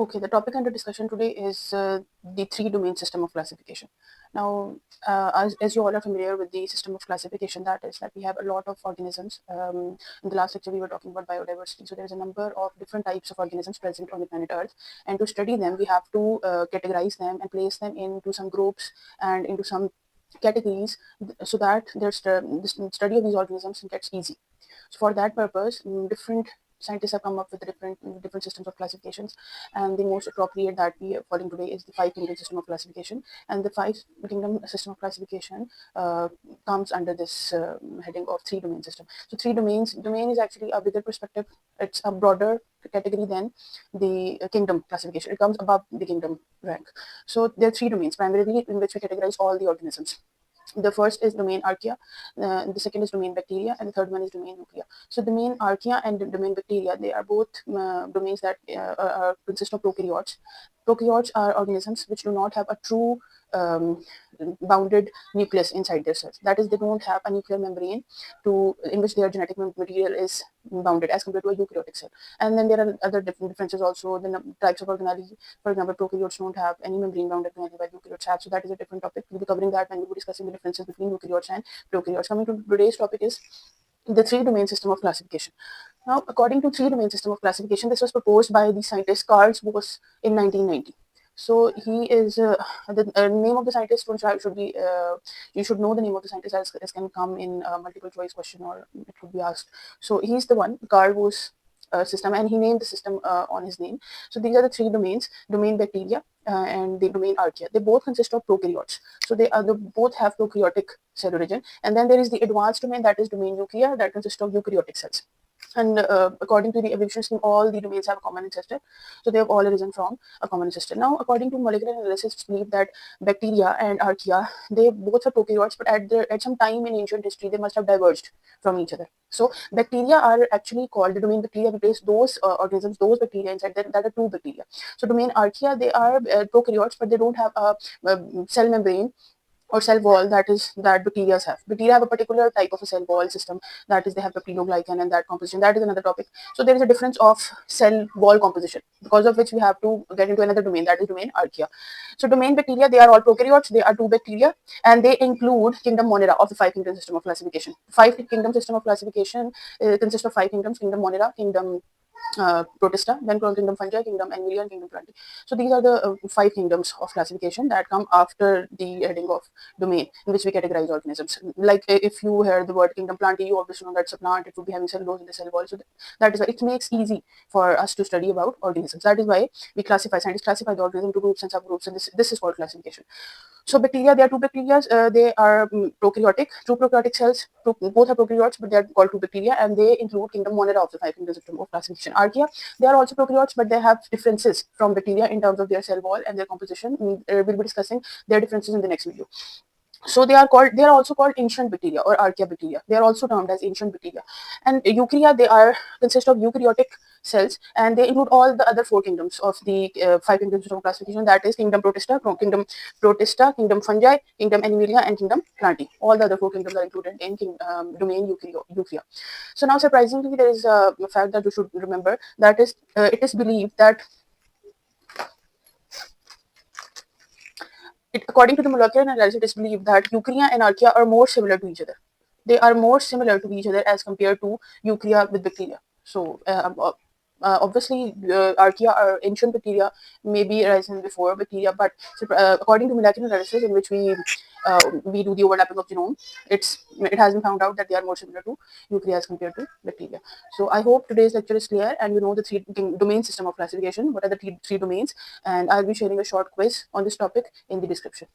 Okay, the topic under discussion today is the three-domain system of classification. Now, as you all are familiar with the system of classification, that is that we have a lot of organisms. In the last lecture, we were talking about biodiversity. So there's a number of different types of organisms present on the planet Earth, and to study them, we have to categorize them and place them into some groups and into some categories, so that the study of these organisms gets easy. So for that purpose, different scientists have come up with different systems of classifications, and the most appropriate that we are following today is the five kingdom system of classification. And the five kingdom system of classification comes under this heading of three domain system. So three domains. Domain is actually a bigger perspective. It's a broader category than the kingdom classification. It comes above the kingdom rank. So there are three domains primarily in which we categorize all the organisms. The first is domain Archea, the second is domain Bacteria, and the third one is domain Eukarya. So domain Archea and domain Bacteria, they are both domains that consist of prokaryotes. Prokaryotes are organisms which do not have a true um, bounded nucleus inside their cells. That is, they don't have a nuclear membrane in which their genetic material is bounded as compared to a eukaryotic cell. And then there are other differences also. The types of organelles, for example, prokaryotes don't have any membrane bound organelle while eukaryotes have. So that is a different topic. We'll be covering that when we'll be discussing the differences between eukaryotes and prokaryotes. Coming to today's topic is the three domain system of classification. Now, according to three domain system of classification, this was proposed by the scientist Carl Woese in 1990. So he is the name of the scientist should be you should know the name of the scientist, as can come in a multiple choice question or it could be asked. So he's the one, Carl Woese system, and he named the system on his name. So these are the three domains: domain Bacteria and the domain Archea. They both consist of prokaryotes. So they both have prokaryotic cell origin. And then there is the advanced domain, that is domain Eukarya, that consists of eukaryotic cells. And according to the evolution scheme, all the domains have a common ancestor. So they have all arisen from a common ancestor. Now, according to molecular analysis, it's believed that bacteria and archaea, they both are prokaryotes, but at some time in ancient history, they must have diverged from each other. So bacteria are actually called, the domain Bacteria replace those organisms, those bacteria inside that are true bacteria. So domain archaea, they are prokaryotes, but they don't have a cell membrane or cell wall that bacteria have. Bacteria have a particular type of a cell wall system, that is, they have peptidoglycan and that composition. That is another topic. So there is a difference of cell wall composition, because of which we have to get into another domain, that is domain Archea. So domain Bacteria, they are all prokaryotes. They are two bacteria, and they include kingdom Monera of the five kingdom system of classification. Five kingdom system of classification consists of five kingdoms: kingdom Monera, kingdom Protista, then kingdom Fungi, kingdom Animalia, and kingdom Plantae. So these are the five kingdoms of classification that come after the heading of domain in which we categorize organisms. Like if you hear the word kingdom Plantae, you obviously know that's a plant. It would be having cellulose in the cell wall. So that is why it makes easy for us to study about organisms. That is why scientists classify the organism into groups and subgroups, and this is called classification. So bacteria, there are two bacteria. They are prokaryotic, two prokaryotic cells. Both are prokaryotes, but they are called two bacteria, and they include kingdom Monera of the five kingdom system of classification. Archaea, they are also prokaryotes, but they have differences from bacteria in terms of their cell wall and their composition. We'll be discussing their differences in the next video. So they are also called ancient bacteria or archaea bacteria. They are also termed as ancient bacteria. And eukarya, they are consist of eukaryotic cells, and they include all the other four kingdoms of the five kingdoms of classification, that is kingdom fungi, kingdom animalia, and kingdom plantae. All the other four kingdoms are included in domain eukarya. So now, surprisingly, there is a fact that you should remember, that is it is believed that according to the molecular analysis, it is believed that Eukarya and Archaea are more similar to each other. They are more similar to each other as compared to Eukarya with bacteria. So obviously, Archaea are ancient bacteria, maybe arisen before bacteria, but according to molecular analysis, in which we do the overlapping of genome, it has been found out that they are more similar to Eukarya as compared to bacteria. So I hope today's lecture is clear, and you know the three domain system of classification. What are the three domains? And I'll be sharing a short quiz on this topic in the description.